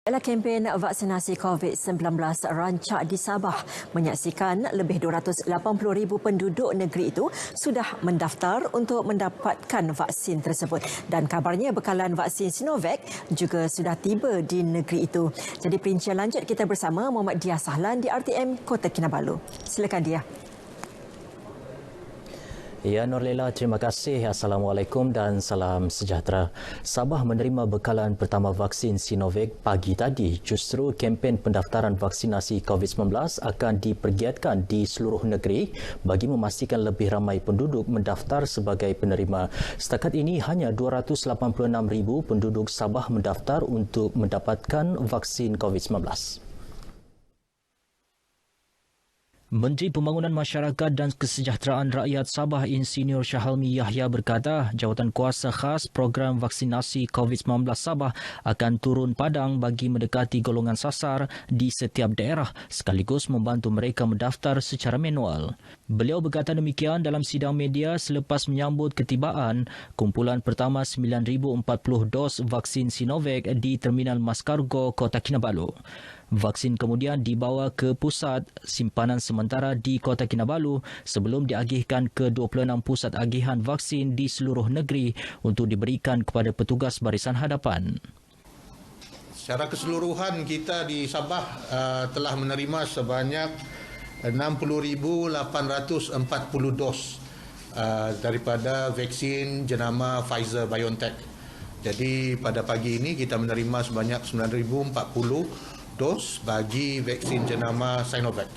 Dalam kempen vaksinasi COVID-19 rancak di Sabah, menyaksikan lebih 280,000 penduduk negeri itu sudah mendaftar untuk mendapatkan vaksin tersebut. Dan kabarnya bekalan vaksin Sinovac juga sudah tiba di negeri itu. Jadi perincian lanjut kita bersama Muhammad Dia Sahlan di RTM Kota Kinabalu. Silakan Dia. Ya, Nurlela, terima kasih. Assalamualaikum dan salam sejahtera. Sabah menerima bekalan pertama vaksin Sinovac pagi tadi. Justru kempen pendaftaran vaksinasi COVID-19 akan dipergiatkan di seluruh negeri bagi memastikan lebih ramai penduduk mendaftar sebagai penerima. Setakat ini hanya 286,000 penduduk Sabah mendaftar untuk mendapatkan vaksin COVID-19. Menteri Pembangunan Masyarakat dan Kesejahteraan Rakyat Sabah Insinyur Syahalmi Yahya berkata jawatan kuasa khas program vaksinasi COVID-19 Sabah akan turun padang bagi mendekati golongan sasar di setiap daerah sekaligus membantu mereka mendaftar secara manual. Beliau berkata demikian dalam sidang media selepas menyambut ketibaan kumpulan pertama 9,040 dos vaksin Sinovac di Terminal Maskargo Kota Kinabalu. Vaksin kemudian dibawa ke pusat simpanan sementara di Kota Kinabalu sebelum diagihkan ke 26 pusat agihan vaksin di seluruh negeri untuk diberikan kepada petugas barisan hadapan. Secara keseluruhan kita di Sabah telah menerima sebanyak 60,840 dos daripada vaksin jenama Pfizer-BioNTech. Jadi pada pagi ini kita menerima sebanyak 9,040 dos bagi vaksin jenama Sinovac.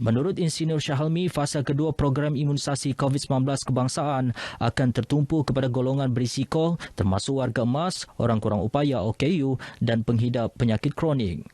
Menurut Insinyur Syahalmi, fasa kedua program imunisasi COVID-19 kebangsaan akan tertumpu kepada golongan berisiko termasuk warga emas, orang kurang upaya OKU dan penghidap penyakit kronik.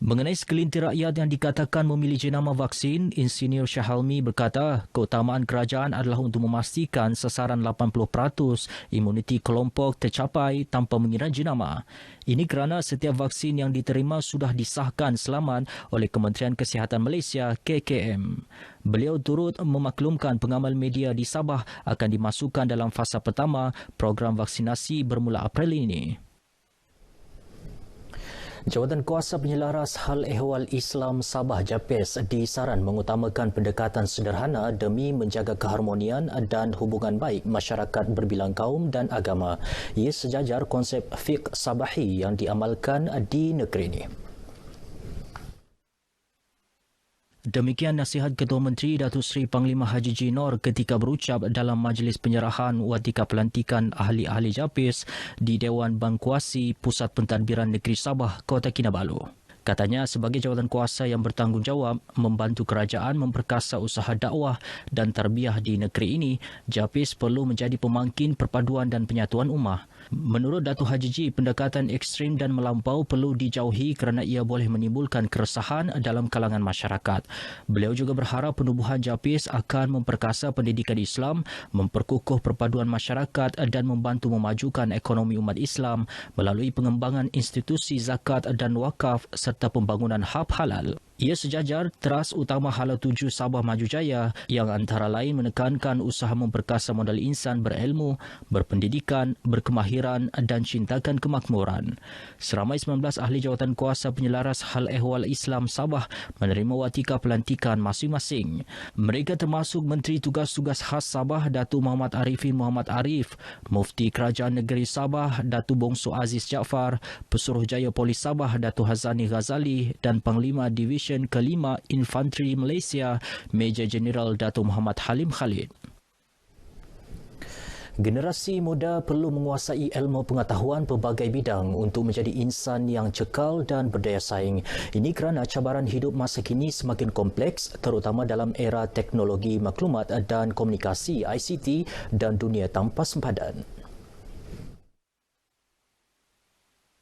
Mengenai segelintir rakyat yang dikatakan memilih jenama vaksin, Insinyur Syahalmi berkata keutamaan kerajaan adalah untuk memastikan sasaran 80% imuniti kelompok tercapai tanpa mengira jenama. Ini kerana setiap vaksin yang diterima sudah disahkan selamat oleh Kementerian Kesihatan Malaysia KKM. Beliau turut memaklumkan pengamal media di Sabah akan dimasukkan dalam fasa pertama program vaksinasi bermula April ini. Jawatan Kuasa Penyelaras Hal Ehwal Islam Sabah JAPIS disaran mengutamakan pendekatan sederhana demi menjaga keharmonian dan hubungan baik masyarakat berbilang kaum dan agama. Ia sejajar konsep fiqh sabahi yang diamalkan di negeri ini. Demikian nasihat Ketua Menteri Datuk Seri Panglima Haji Jinor ketika berucap dalam majlis penyerahan watika pelantikan ahli-ahli JAPIS di Dewan Bangkuasi Pusat Pentadbiran Negeri Sabah, Kota Kinabalu. Katanya sebagai jawatan kuasa yang bertanggungjawab membantu kerajaan memperkasa usaha dakwah dan tarbiyah di negeri ini, JAPIS perlu menjadi pemangkin perpaduan dan penyatuan ummah. Menurut Datuk Haji Ji, pendekatan ekstrim dan melampau perlu dijauhi kerana ia boleh menimbulkan keresahan dalam kalangan masyarakat. Beliau juga berharap penubuhan JAPIS akan memperkasa pendidikan Islam, memperkukuh perpaduan masyarakat dan membantu memajukan ekonomi umat Islam melalui pengembangan institusi zakat dan wakaf serta pembangunan hab halal. Ia sejajar teras utama Hala 7 Sabah Maju Jaya yang antara lain menekankan usaha memperkasa modal insan berilmu, berpendidikan, berkemahiran dan cintakan kemakmuran. Seramai 19 ahli jawatan kuasa penyelaras Hal Ehwal Islam Sabah menerima watika pelantikan masing-masing. Mereka termasuk Menteri Tugas-Tugas Khas Sabah Datuk Muhammad Arifin Muhammad Arif, Mufti Kerajaan Negeri Sabah Datuk Bongso Aziz Jaafar, Pesuruhjaya Polis Sabah Datuk Hazani Ghazali dan Panglima Division Kelima Infanteri Malaysia Major Jeneral Datuk Muhammad Halim Khalid. Generasi muda perlu menguasai ilmu pengetahuan pelbagai bidang untuk menjadi insan yang cekal dan berdaya saing. Ini kerana cabaran hidup masa kini semakin kompleks terutama dalam era teknologi maklumat dan komunikasi ICT dan dunia tanpa sempadan.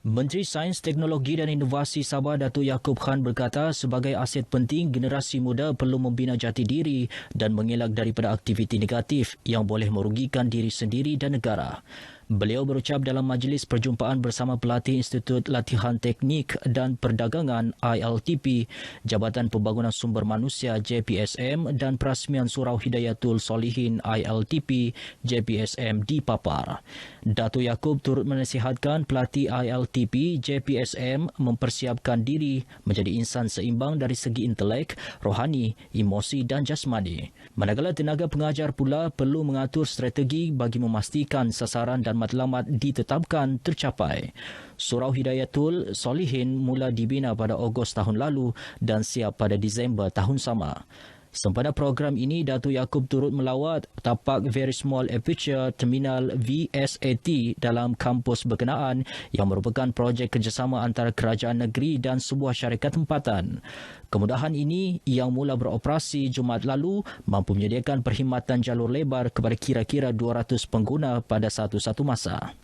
Menteri Sains, Teknologi dan Inovasi Sabah Datuk Yaakob Khan berkata sebagai aset penting generasi muda perlu membina jati diri dan mengelak daripada aktiviti negatif yang boleh merugikan diri sendiri dan negara. Beliau berucap dalam majlis perjumpaan bersama pelatih Institut Latihan Teknik dan Perdagangan ILTP, Jabatan Pembangunan Sumber Manusia JPSM dan Perasmian Surau Hidayatul Solihin ILTP JPSM di Papar. Dato' Yaakob turut menasihatkan pelatih ILTP JPSM mempersiapkan diri menjadi insan seimbang dari segi intelek, rohani, emosi dan jasmani. Manakala tenaga pengajar pula perlu mengatur strategi bagi memastikan sasaran dan matlamat ditetapkan tercapai. Surau Hidayatul Solihin mula dibina pada Ogos tahun lalu dan siap pada Disember tahun sama. Sempena program ini, Dato' Yaakob turut melawat tapak Very Small Aperture Terminal VSAT dalam kampus berkenaan yang merupakan projek kerjasama antara kerajaan negeri dan sebuah syarikat tempatan. Kemudahan ini yang mula beroperasi Jumaat lalu mampu menyediakan perkhidmatan jalur lebar kepada kira-kira 200 pengguna pada satu-satu masa.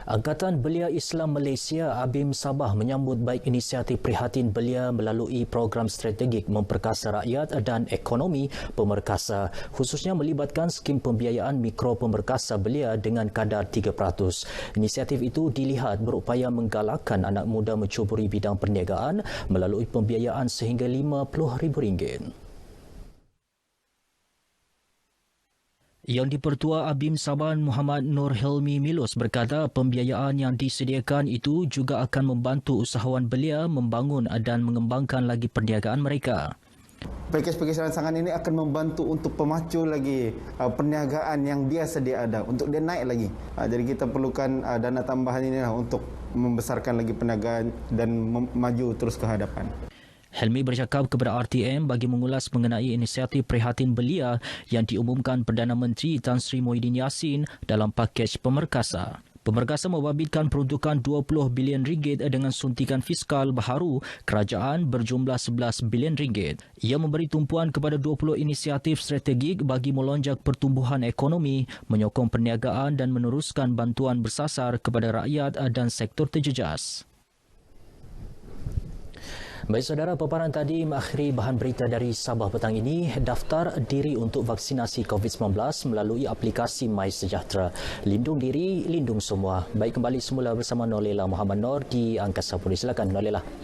Angkatan Belia Islam Malaysia ABIM Sabah menyambut baik inisiatif Prihatin Belia melalui program strategik memperkasa rakyat dan ekonomi pemerkasa, khususnya melibatkan skim pembiayaan mikro pemerkasa belia dengan kadar 3%. Inisiatif itu dilihat berupaya menggalakkan anak muda mencuburi bidang perniagaan melalui pembiayaan sehingga RM50,000. Yang di-Pertua ABIM Sabah Muhammad Nur Hilmi Milus berkata pembiayaan yang disediakan itu juga akan membantu usahawan belia membangun dan mengembangkan lagi perniagaan mereka. Pakej-pakej rancangan ini akan membantu untuk pemacu lagi perniagaan yang dia sedia ada, untuk dia naik lagi. Jadi kita perlukan dana tambahan ini untuk membesarkan lagi perniagaan dan maju terus ke hadapan. Helmi bercakap kepada RTM bagi mengulas mengenai inisiatif Prihatin Belia yang diumumkan Perdana Menteri Tan Sri Muhyiddin Yassin dalam pakej pemerkasa. Pemerkasa membabitkan peruntukan RM20 bilion dengan suntikan fiskal baharu kerajaan berjumlah RM11 bilion. Ia memberi tumpuan kepada 20 inisiatif strategik bagi melonjak pertumbuhan ekonomi, menyokong perniagaan dan meneruskan bantuan bersasar kepada rakyat dan sektor terjejas. Baik saudara, paparan tadi mengakhiri bahan berita dari Sabah petang ini. Daftar diri untuk vaksinasi COVID-19 melalui aplikasi MySejahtera. Lindung diri, lindung semua. Baik, kembali semula bersama Nolela Muhammad Noor di Angkasa Puri. Silakan Nolela.